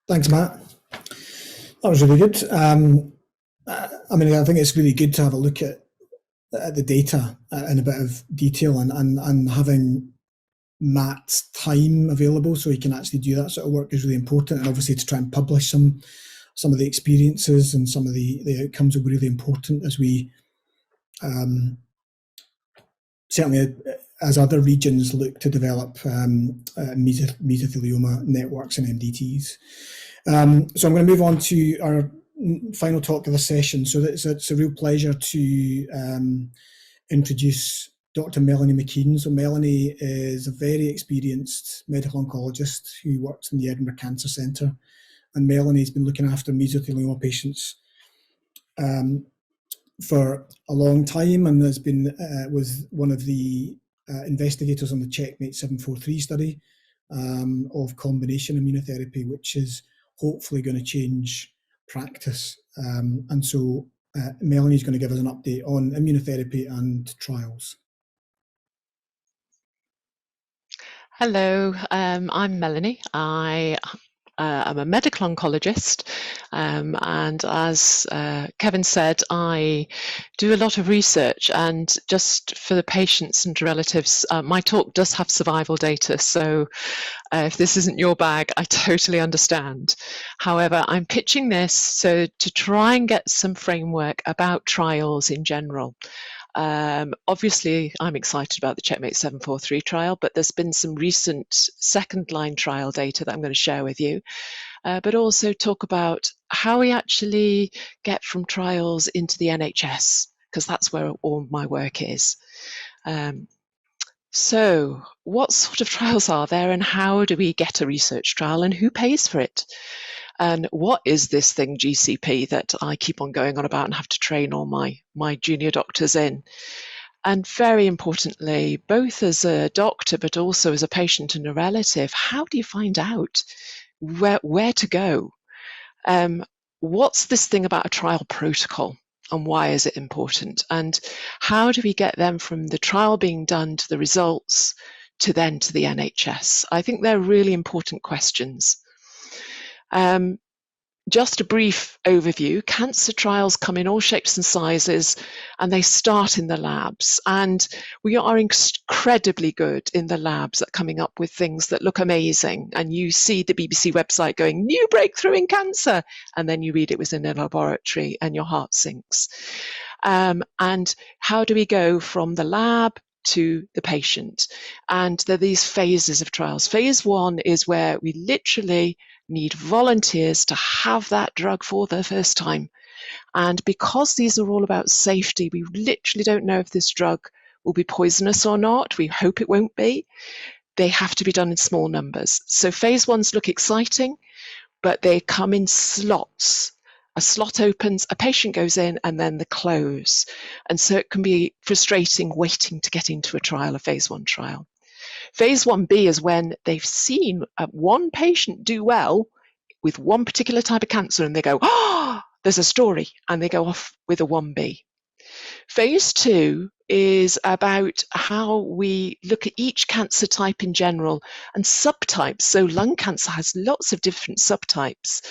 Thanks, Matt. That was really good. I think it's really good to have a look at the data in a bit of detail and having Matt's time available so he can actually do that sort of work is really important. And obviously to try and publish some of the experiences and some of the outcomes will be really important as we certainly as other regions look to develop mesothelioma networks and MDTs. So I'm going to move on to our final talk of the session. So it's a real pleasure to introduce Dr. Melanie MacKean. So Melanie is a very experienced medical oncologist who works in the Edinburgh Cancer Centre. And Melanie's been looking after mesothelioma patients for a long time and has been was one of the investigators on the Checkmate 743 study of combination immunotherapy, which is hopefully going to change practice. And so Melanie's going to give us an update on immunotherapy and trials. Hello, I'm Melanie. I'm a medical oncologist, and as Kevin said, I do a lot of research, and just for the patients and relatives, my talk does have survival data, so if this isn't your bag, I totally understand. However, I'm pitching this so to try and get some framework about trials in general. Obviously, I'm excited about the Checkmate 743 trial, but there's been some recent second-line trial data that I'm going to share with you, but also talk about how we actually get from trials into the NHS, because that's where all my work is. So what sort of trials are there, and how do we get a research trial, and who pays for it? And what is this thing GCP that I keep on going on about and have to train all my junior doctors in? And very importantly, both as a doctor but also as a patient and a relative, how do you find out where to go? What's this thing about a trial protocol, and why is it important? And how do we get them from the trial being done to the results to then to the NHS? I think they're really important questions. Just a brief overview, cancer trials come in all shapes and sizes, and they start in the labs. And we are incredibly good in the labs at coming up with things that look amazing. And you see the BBC website going, new breakthrough in cancer, and then you read it was in a laboratory and your heart sinks. And how do we go from the lab to the patient? And there are these phases of trials. Phase 1 is where we literally need volunteers to have that drug for the first time. And because these are all about safety, we literally don't know if this drug will be poisonous or not. We hope it won't be. They have to be done in small numbers. So phase 1s look exciting, but they come in slots. A slot opens, a patient goes in, and then they close. And so it can be frustrating waiting to get into a trial, a phase 1 trial. Phase 1B is when they've seen one patient do well with one particular type of cancer, and they go, oh, there's a story, and they go off with a 1B. Phase 2 is about how we look at each cancer type in general and subtypes. So lung cancer has lots of different subtypes.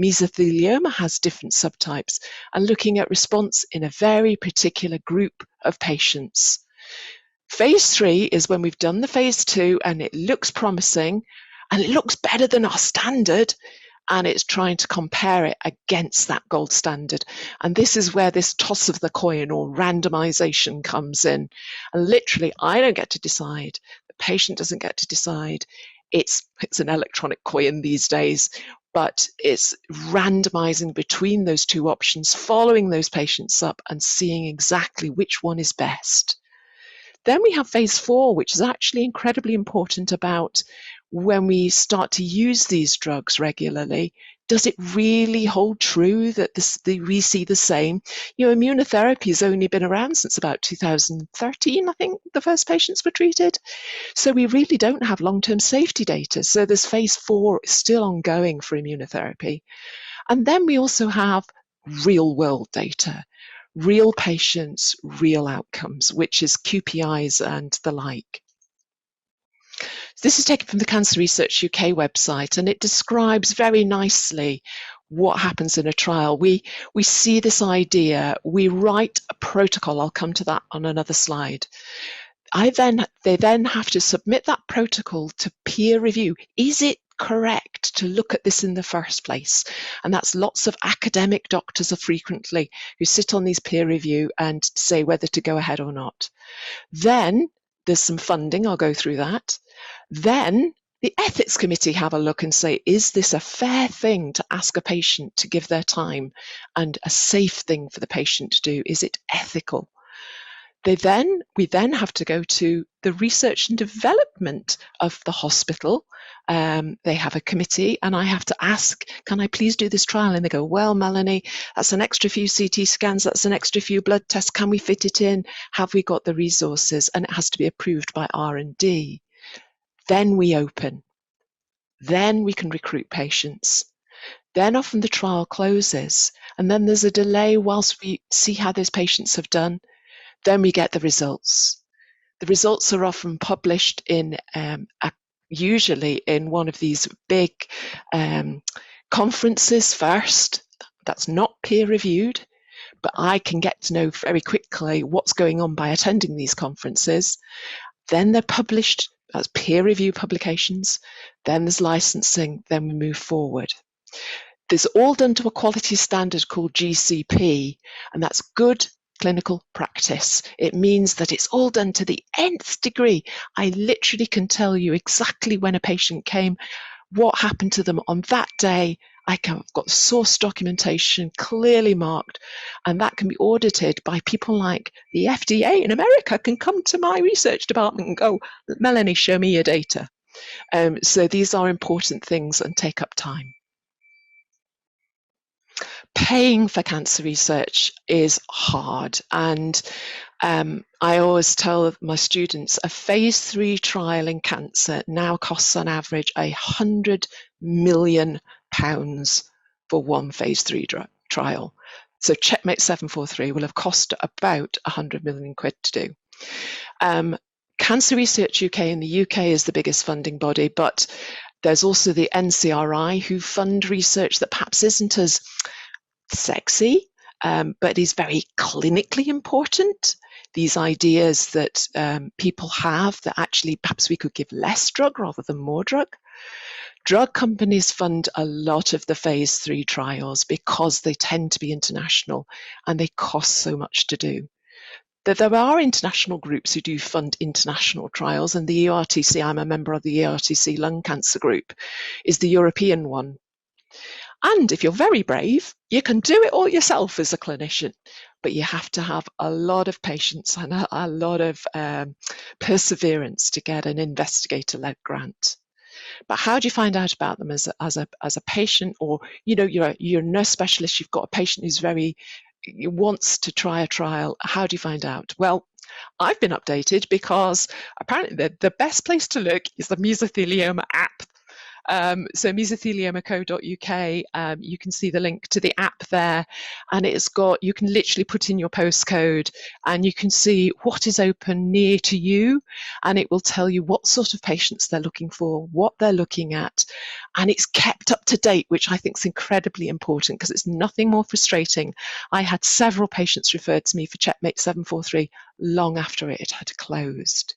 Mesothelioma has different subtypes, and looking at response in a very particular group of patients. Phase 3 is when we've done the phase 2 and it looks promising and it looks better than our standard, and it's trying to compare it against that gold standard. And this is where this toss of the coin or randomization comes in. And literally, I don't get to decide. The patient doesn't get to decide. It's an electronic coin these days, but it's randomizing between those two options, following those patients up and seeing exactly which one is best. Then we have phase 4, which is actually incredibly important about when we start to use these drugs regularly. Does it really hold true that we see the same? You know, immunotherapy has only been around since about 2013, I think the first patients were treated. So we really don't have long-term safety data. So this phase 4 is still ongoing for immunotherapy. And then we also have real-world data. Real patients, real outcomes, which is QPIs and the like. This is taken from the Cancer Research UK website, and it describes very nicely what happens in a trial. We see this idea, we write a protocol. I'll come to that on another slide. They then have to submit that protocol to peer review. Is it correct to look at this in the first place? And that's lots of academic doctors frequently who sit on these peer review and say whether to go ahead or not. Then there's some funding, I'll go through that. Then the ethics committee have a look and say, is this a fair thing to ask a patient to give their time and a safe thing for the patient to do? Is it ethical? We then have to go to the research and development of the hospital. They have a committee, and I have to ask, can I please do this trial? And they go, well, Melanie, that's an extra few CT scans, that's an extra few blood tests. Can we fit it in? Have we got the resources? And it has to be approved by R&D. Then we open. Then we can recruit patients. Then often the trial closes, and then there's a delay whilst we see how those patients have done. Then we get the results. The results are often published in usually in one of these big conferences first. That's not peer reviewed, but I can get to know very quickly what's going on by attending these conferences. Then they're published as peer review publications. Then there's licensing. Then we move forward. This is all done to a quality standard called GCP, and that's good clinical practice. It means that it's all done to the nth degree. I literally can tell you exactly when a patient came, what happened to them on that day. I've got source documentation clearly marked, and that can be audited by people like the FDA in America can come to my research department and go, Melanie, show me your data. So these are important things and take up time. Paying for cancer research is hard, and I always tell my students a phase 3 trial in cancer now costs on average £100 million for one phase 3 trial. So Checkmate 743 will have cost about 100 million quid to do. Cancer Research UK in the UK is the biggest funding body, but there's also the NCRI who fund research that perhaps isn't as sexy, but is very clinically important. These ideas that people have that actually perhaps we could give less drug rather than more drug. Drug companies fund a lot of the phase 3 trials because they tend to be international and they cost so much to do. There are international groups who do fund international trials, and the ERTC, I'm a member of the ERTC lung cancer group, is the European one. And if you're very brave, you can do it all yourself as a clinician, but you have to have a lot of patience and a lot of perseverance to get an investigator-led grant. But how do you find out about them as a patient, or you're a nurse specialist, you've got a patient who's wants to try a trial? How do you find out? Well, I've been updated because apparently the best place to look is the Mesothelioma app. So mesothelioma.co.uk, you can see the link to the app there, and you can literally put in your postcode and you can see what is open near to you, and it will tell you what sort of patients they're looking for, what they're looking at, and it's kept up to date, which I think is incredibly important because it's nothing more frustrating. I had several patients referred to me for Checkmate 743 long after it had closed.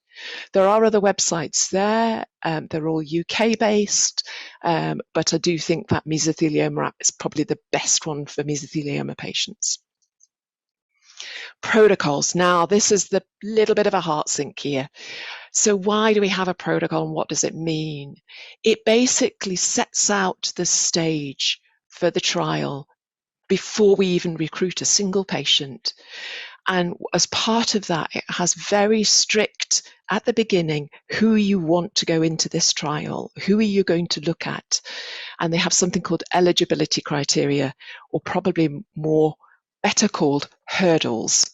There are other websites there, they're all UK based, but I do think that mesothelioma app is probably the best one for mesothelioma patients. Protocols. Now, this is the little bit of a heart sink here. So why do we have a protocol and what does it mean? It basically sets out the stage for the trial before we even recruit a single patient. And as part of that, it has very strict, at the beginning, who you want to go into this trial, who are you going to look at? And they have something called eligibility criteria, or probably better called hurdles,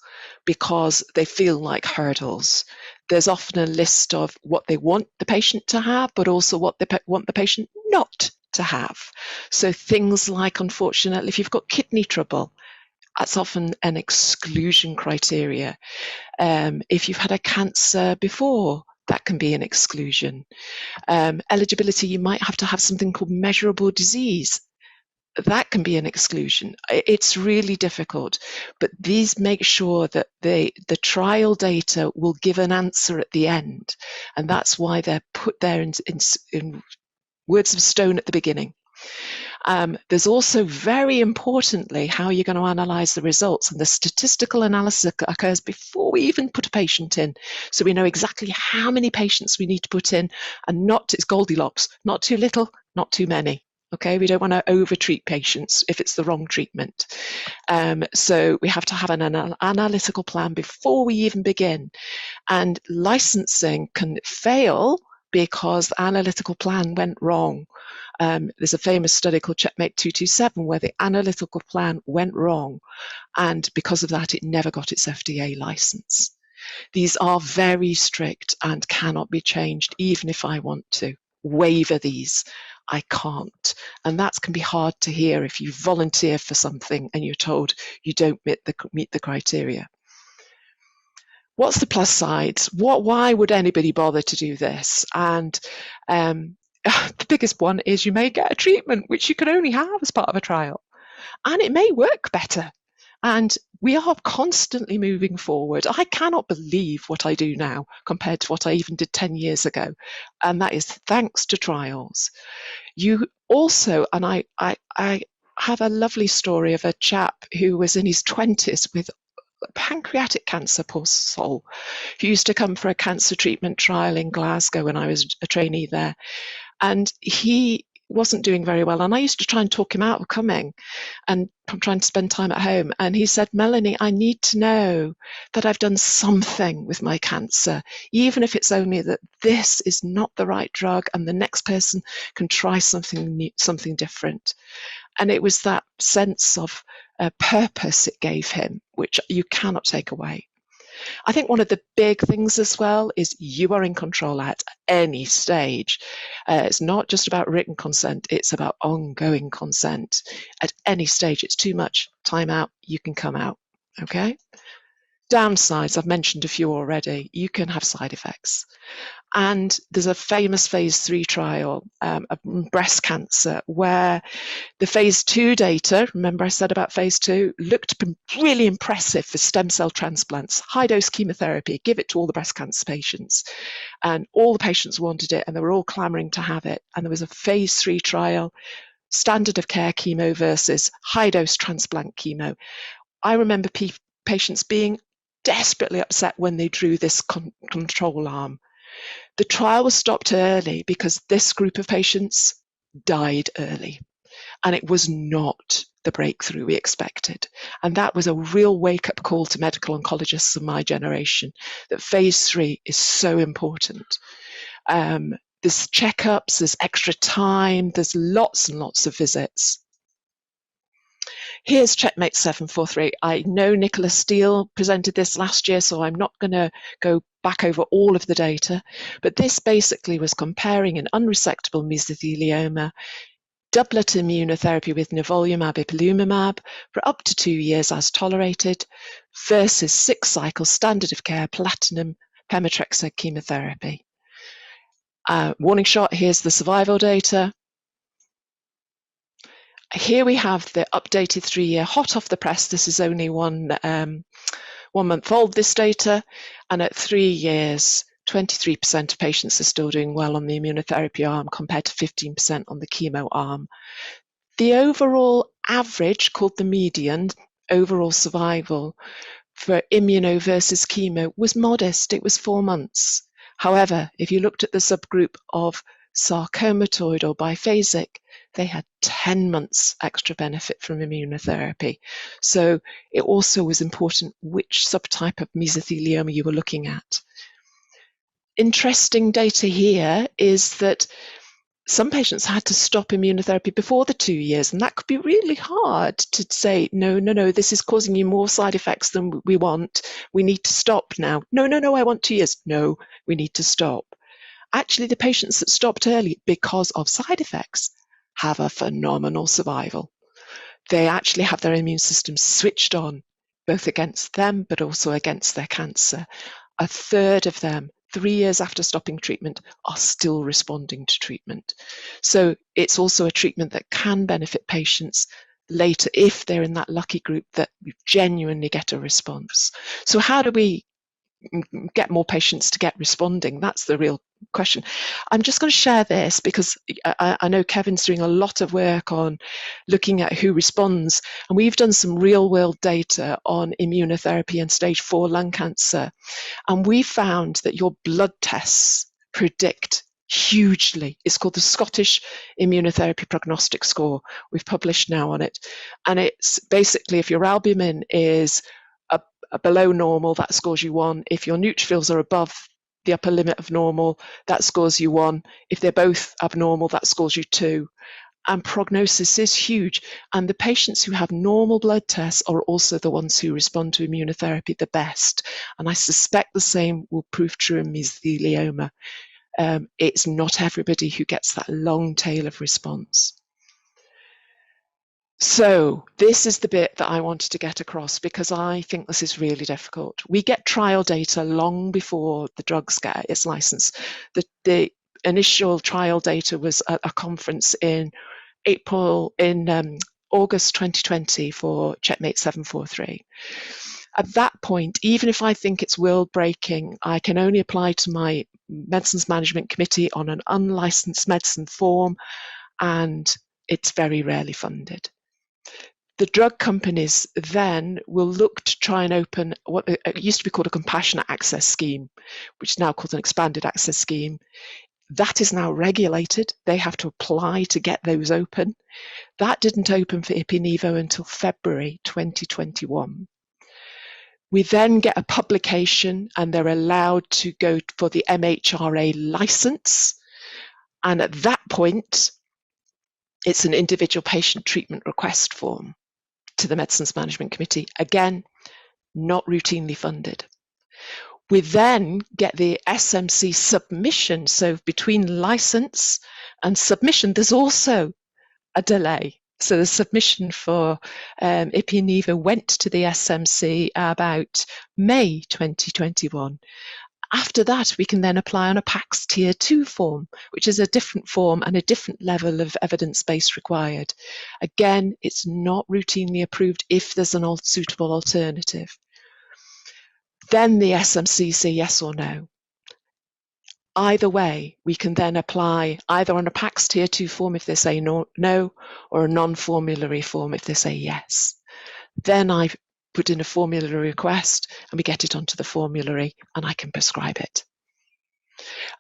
because they feel like hurdles. There's often a list of what they want the patient to have, but also what they want the patient not to have. So things like, unfortunately, if you've got kidney trouble, that's often an exclusion criteria. If you've had a cancer before, That can be an exclusion. Eligibility, you might have to have something called measurable disease. That can be an exclusion. It's really difficult, but these make sure that the trial data will give an answer at the end, and that's why they're put there in words of stone at the beginning. There's also, very importantly, how you're going to analyze the results, and the statistical analysis occurs before we even put a patient in, so we know exactly how many patients we need to put in, and it's Goldilocks, not too little, not too many. Okay, we don't want to over-treat patients if it's the wrong treatment. So we have to have an analytical plan before we even begin. And licensing can fail because the analytical plan went wrong. There's a famous study called Checkmate 227 where the analytical plan went wrong, and because of that, it never got its FDA license. These are very strict and cannot be changed, even if I want to waiver these. I can't. And that can be hard to hear if you volunteer for something and you're told you don't meet the criteria. What's the plus side? Why would anybody bother to do this? And the biggest one is you may get a treatment which you can only have as part of a trial, and it may work better. And we are constantly moving forward. I cannot believe what I do now compared to what I even did 10 years ago. And that is thanks to trials. You also, and I have a lovely story of a chap who was in his 20s with pancreatic cancer, poor soul, who used to come for a cancer treatment trial in Glasgow when I was a trainee there. And he wasn't doing very well. And I used to try and talk him out of coming, and I'm trying to spend time at home. And he said, Melanie, I need to know that I've done something with my cancer, even if it's only that this is not the right drug and the next person can try something new, something different. And it was that sense of purpose it gave him, which you cannot take away. I think one of the big things as well is you are in control at any stage. It's not just about written consent, it's about ongoing consent. At any stage, it's too much, time out, you can come out, okay? Downsides, I've mentioned a few already. You can have side effects. And there's a famous phase 3 trial of breast cancer where the phase 2 data, remember I said about phase 2, looked really impressive for stem cell transplants, high dose chemotherapy, give it to all the breast cancer patients. And all the patients wanted it and they were all clamoring to have it. And there was a phase 3 trial, standard of care chemo versus high dose transplant chemo. I remember patients being desperately upset when they drew this control arm. The trial was stopped early because this group of patients died early, and it was not the breakthrough we expected. And that was a real wake-up call to medical oncologists of my generation, that phase 3 is so important. There's checkups, there's extra time, there's lots and lots of visits. Here's Checkmate 743. I know Nicola Steele presented this last year, so I'm not going to go back over all of the data, but this basically was comparing an unresectable mesothelioma doublet immunotherapy with nivolumab ipilimumab for up to 2 years as tolerated versus 6 cycles standard of care platinum pemetrexed chemotherapy. Warning shot, here's the survival data. Here we have the updated 3-year hot off the press. This is only 1 month old, this data. And at 3 years, 23% of patients are still doing well on the immunotherapy arm compared to 15% on the chemo arm. The overall average, called the median, overall survival for immuno versus chemo was modest. It was 4 months. However, if you looked at the subgroup of sarcomatoid or biphasic, they had 10 months extra benefit from immunotherapy. So it also was important which subtype of mesothelioma you were looking at. Interesting data here is that some patients had to stop immunotherapy before the 2 years, and that could be really hard to say, no, this is causing you more side effects than we want. We need to stop now. No, I want 2 years. No, we need to stop. Actually, the patients that stopped early because of side effects have a phenomenal survival. They actually have their immune system switched on, both against them, but also against their cancer. A third of them 3 years after stopping treatment are still responding to treatment. So it's also a treatment that can benefit patients later if they're in that lucky group that genuinely get a response. So how do we get more patients to get responding? That's the real question. I'm just going to share this because I know Kevin's doing a lot of work on looking at who responds, and we've done some real world data on immunotherapy and stage 4 lung cancer, and we found that your blood tests predict hugely. It's called the Scottish Immunotherapy Prognostic Score. We've published now on it, and it's basically if your albumin is below normal, that scores you 1. If your neutrophils are above the upper limit of normal, that scores you 1. If they're both abnormal, that scores you 2. And prognosis is huge. And the patients who have normal blood tests are also the ones who respond to immunotherapy the best. And I suspect the same will prove true in mesothelioma. It's not everybody who gets that long tail of response. So this is the bit that I wanted to get across because I think this is really difficult. We get trial data long before the drugs get its license. The initial trial data was at a conference in August 2020 for Checkmate 743. At that point, even if I think it's world breaking, I can only apply to my Medicines Management Committee on an unlicensed medicine form, and it's very rarely funded. The drug companies then will look to try and open what used to be called a compassionate access scheme, which is now called an expanded access scheme. That is now regulated. They have to apply to get those open. That didn't open for Ipi/Nivo until February 2021. We then get a publication and they're allowed to go for the MHRA license. And at that point, it's an individual patient treatment request form to the Medicines Management Committee. Again, not routinely funded. We then get the SMC submission. So between license and submission, there's also a delay. So the submission for Ipi/Nivo went to the SMC about May 2021. After that, we can then apply on a PACS Tier 2 form, which is a different form and a different level of evidence base required. Again, it's not routinely approved if there's an suitable alternative. Then the SMC say yes or no. Either way, we can then apply either on a PACS Tier 2 form if they say no, or a non-formulary form if they say yes. Then I put in a formulary request and we get it onto the formulary and I can prescribe it.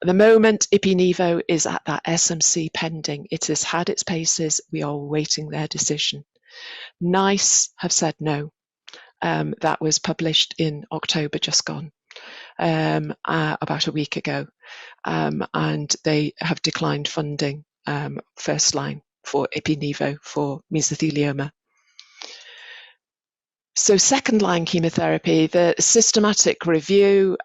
At the moment, Ipi/Nivo is at that SMC pending. It has had its paces. We are awaiting their decision. NICE have said no. That was published in October, just gone, about a week ago. And they have declined funding first line for Ipi/Nivo for mesothelioma. So second line chemotherapy, the systematic review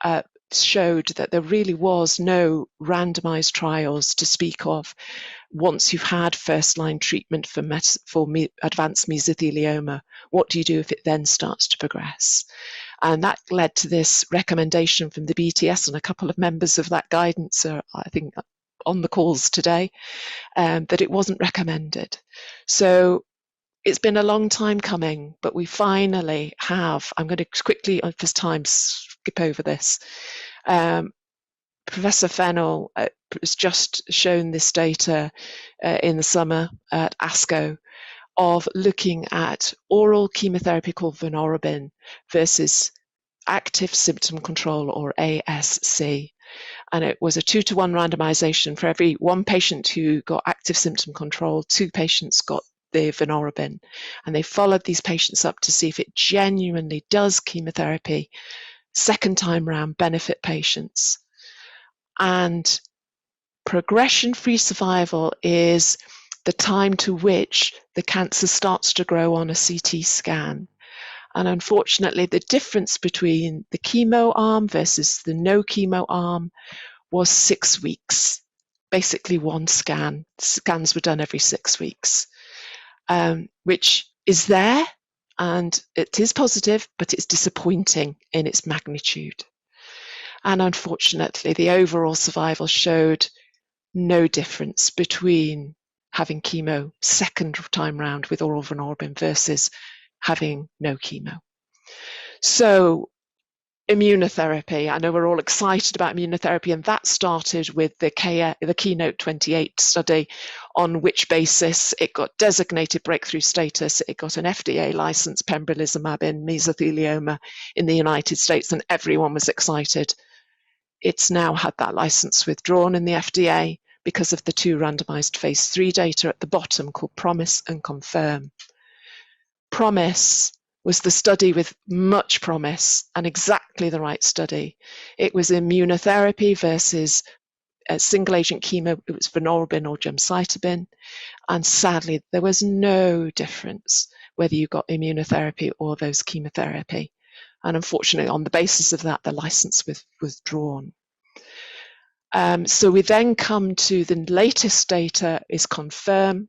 showed that there really was no randomized trials to speak of once you've had first line treatment for advanced mesothelioma. What do you do if it then starts to progress? And that led to this recommendation from the BTS, and a couple of members of that guidance are, I think, on the calls today, that it wasn't recommended. So it's been a long time coming, but we finally have. I'm going to quickly, at this time, skip over this. Professor Fennell has just shown this data in the summer at ASCO of looking at oral chemotherapy called vinorabine versus active symptom control, or ASC. And it was a 2-to-1 randomization. For every one patient who got active symptom control, 2 patients got the vinorabine. And they followed these patients up to see if it genuinely does chemotherapy second time round benefit patients. And progression-free survival is the time to which the cancer starts to grow on a CT scan. And unfortunately, the difference between the chemo arm versus the no chemo arm was 6 weeks, basically one scan. Scans were done every 6 weeks, which is there, and it is positive, but it's disappointing in its magnitude. And unfortunately, the overall survival showed no difference between having chemo second time round with oral vinorelbine versus having no chemo. So immunotherapy, I know we're all excited about immunotherapy, and that started with the Keynote 28 study, on which basis it got designated breakthrough status. It got an FDA license, pembrolizumab in mesothelioma in the United States, and everyone was excited. It's now had that license withdrawn in the FDA because of the 2 randomized phase 3 data at the bottom called PROMISE and CONFIRM. PROMISE was the study with much promise and exactly the right study. It was immunotherapy versus single agent chemo. It was vinorelbine or gemcitabine. And sadly, there was no difference whether you got immunotherapy or those chemotherapy. And unfortunately, on the basis of that, the license was withdrawn. So we then come to the latest data is CONFIRM.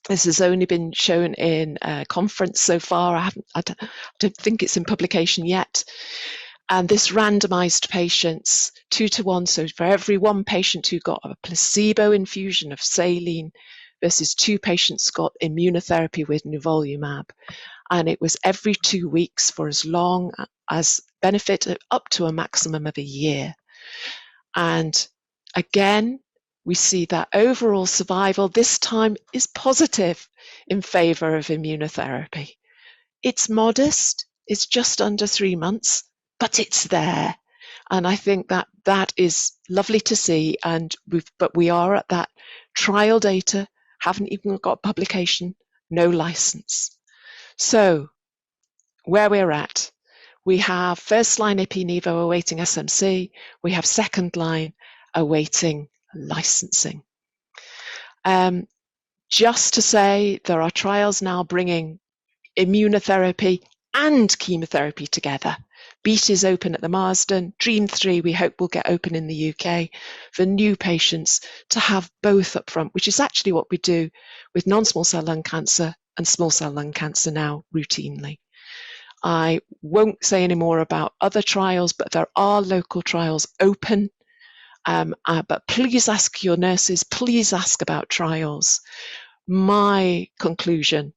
This has only been shown in a conference so far. I don't think it's in publication yet. And this randomized patients 2-to-1. So for every 1 patient who got a placebo infusion of saline versus 2 patients got immunotherapy with nivolumab. And it was every 2 weeks for as long as benefit up to a maximum of a year. And again, we see that overall survival this time is positive in favor of immunotherapy. It's modest, it's just under 3 months, but it's there. And I think that that is lovely to see. And but we are at that trial data, haven't even got publication, no license. So where we're at, we have first line ipi/nivo awaiting SMC, we have second line awaiting licensing. Just to say, there are trials now bringing immunotherapy and chemotherapy together. BEAT is open at the Marsden. DREAM3 we hope will get open in the UK for new patients to have both up front, which is actually what we do with non-small cell lung cancer and small cell lung cancer now routinely. I won't say any more about other trials, but there are local trials open. But please ask your nurses, please ask about trials. My conclusion,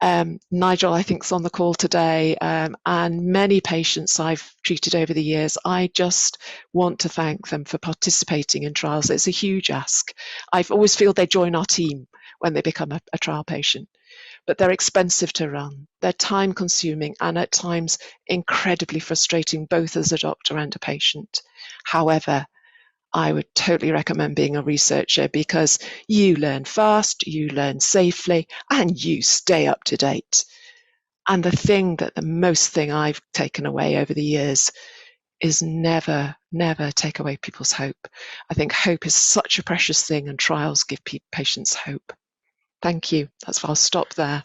Nigel, I think, is on the call today, and many patients I've treated over the years, I just want to thank them for participating in trials. It's a huge ask. I always feel they join our team when they become a trial patient, but they're expensive to run. They're time consuming and at times incredibly frustrating, both as a doctor and a patient. However, I would totally recommend being a researcher because you learn fast, you learn safely, and you stay up to date. And the most thing I've taken away over the years is never, never take away people's hope. I think hope is such a precious thing, and trials give patients hope. Thank you. I'll stop there.